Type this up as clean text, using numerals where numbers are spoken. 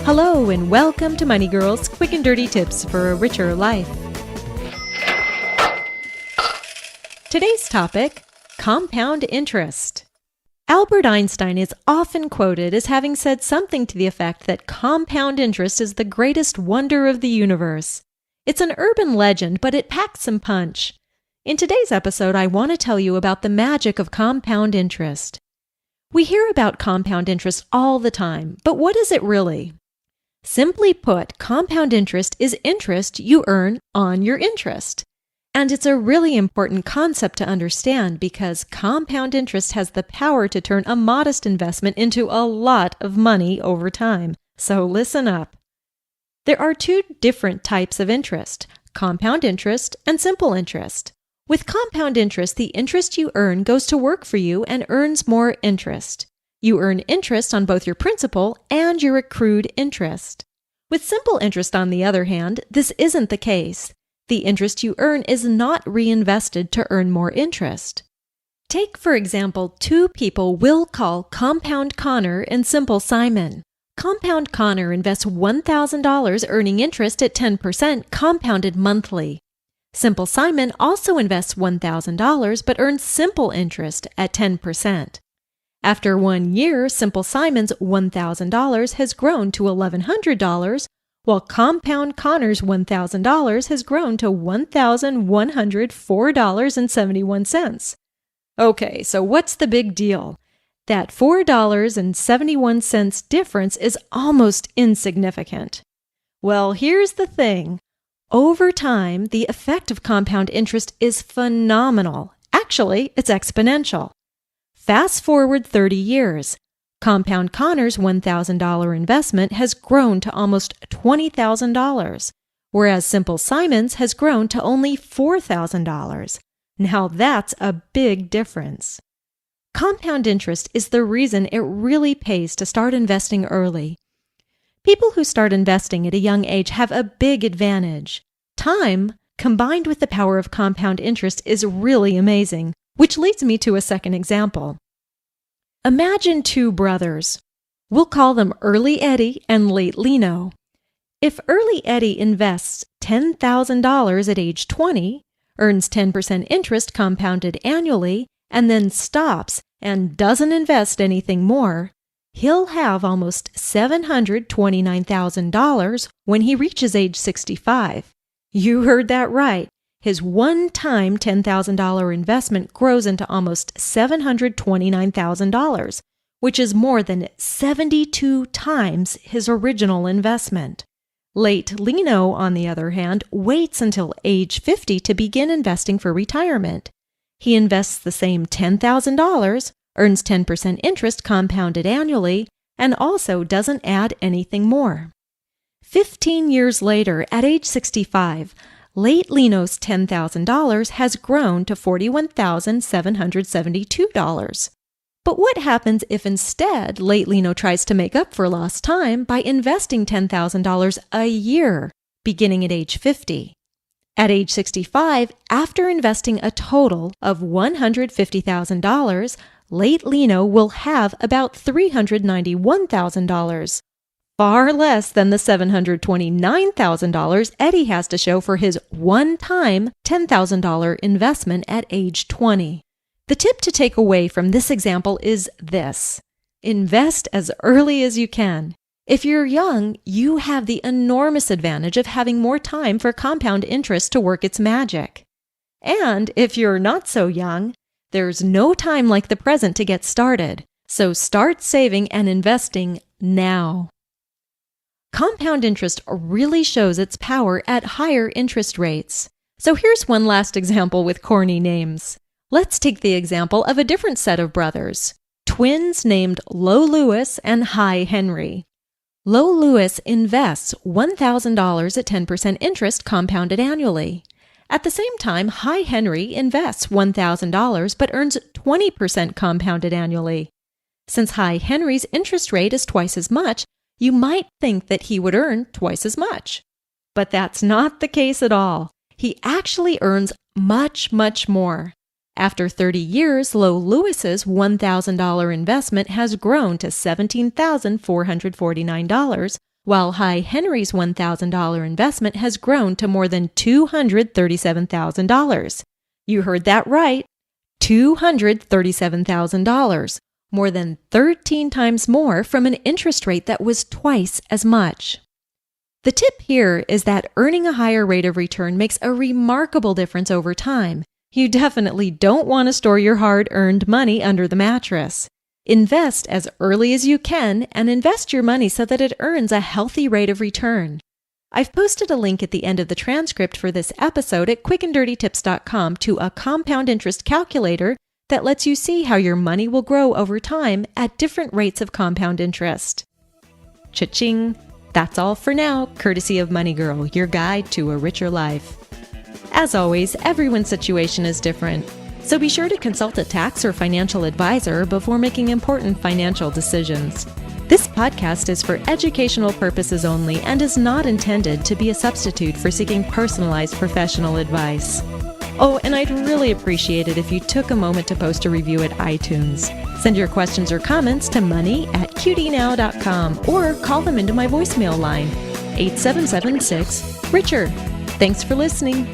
Hello and welcome to Money Girls, quick and dirty tips for a richer life. Today's topic, compound interest. Albert Einstein is often quoted as having said something to the effect that compound interest is the greatest wonder of the universe. It's an urban legend, but it packs some punch. In today's episode, I want to tell you about the magic of compound interest. We hear about compound interest all the time, but what is it really? Simply put, compound interest is interest you earn on your interest. And it's a really important concept to understand because compound interest has the power to turn a modest investment into a lot of money over time. So listen up. There are two different types of interest, compound interest and simple interest. With compound interest, the interest you earn goes to work for you and earns more interest. You earn interest on both your principal and your accrued interest. With simple interest, on the other hand, this isn't the case. The interest you earn is not reinvested to earn more interest. Take, for example, two people we'll call Compound Connor and Simple Simon. Compound Connor invests $1,000 earning interest at 10% compounded monthly. Simple Simon also invests $1,000 but earns simple interest at 10%. After 1 year, Simple Simon's $1,000 has grown to $1,100, while Compound Connor's $1,000 has grown to $1,104.71. Okay, so what's the big deal? That $4.71 difference is almost insignificant. Well, here's the thing. Over time, the effect of compound interest is phenomenal. Actually, it's exponential. Fast forward 30 years. Compound Connor's $1,000 investment has grown to almost $20,000, whereas Simple Simon's has grown to only $4,000. Now that's a big difference. Compound interest is the reason it really pays to start investing early. People who start investing at a young age have a big advantage. Time, combined with the power of compound interest, is really amazing, which leads me to a second example. Imagine two brothers. We'll call them Early Eddie and Late Lino. If Early Eddie invests $10,000 at age 20, earns 10% interest compounded annually, and then stops and doesn't invest anything more, he'll have almost $729,000 when he reaches age 65. You heard that right. His one-time $10,000 investment grows into almost $729,000, which is more than 72 times his original investment. Late Lino, on the other hand, waits until age 50 to begin investing for retirement. He invests the same $10,000, earns 10% interest compounded annually, and also doesn't add anything more. 15 years later, at age 65, Late Lino's $10,000 has grown to $41,772. But what happens if instead Late Lino tries to make up for lost time by investing $10,000 a year, beginning at age 50? At age 65, after investing a total of $150,000, Late Lino will have about $391,000, far less than the $729,000 Eddie has to show for his one-time $10,000 investment at age 20. The tip to take away from this example is this: invest as early as you can. If you're young, you have the enormous advantage of having more time for compound interest to work its magic. And if you're not so young, there's no time like the present to get started. So start saving and investing now. Compound interest really shows its power at higher interest rates. So here's one last example with corny names. Let's take the example of a different set of brothers, twins named Lo Lewis and Hi Henry. Lo Lewis invests $1,000 at 10% interest compounded annually. At the same time, Hi Henry invests $1,000 but earns 20% compounded annually. Since Hi Henry's interest rate is twice as much, you might think that he would earn twice as much. But that's not the case at all. He actually earns much, much more. After 30 years, Lo Lewis's $1,000 investment has grown to $17,449, while High Henry's $1,000 investment has grown to more than $237,000. You heard that right, $237,000, more than 13 times more from an interest rate that was twice as much. The tip here is that earning a higher rate of return makes a remarkable difference over time. You definitely don't want to store your hard-earned money under the mattress. Invest as early as you can and invest your money so that it earns a healthy rate of return. I've posted a link at the end of the transcript for this episode at quickanddirtytips.com to a compound interest calculator that lets you see how your money will grow over time at different rates of compound interest. Cha-ching! That's all for now, courtesy of Money Girl, your guide to a richer life. As always, everyone's situation is different, so be sure to consult a tax or financial advisor before making important financial decisions. This podcast is for educational purposes only and is not intended to be a substitute for seeking personalized professional advice. Oh, and I'd really appreciate it if you took a moment to post a review at iTunes. Send your questions or comments to money@qdnow.com or call them into my voicemail line, 8776-RICHARD. Thanks for listening.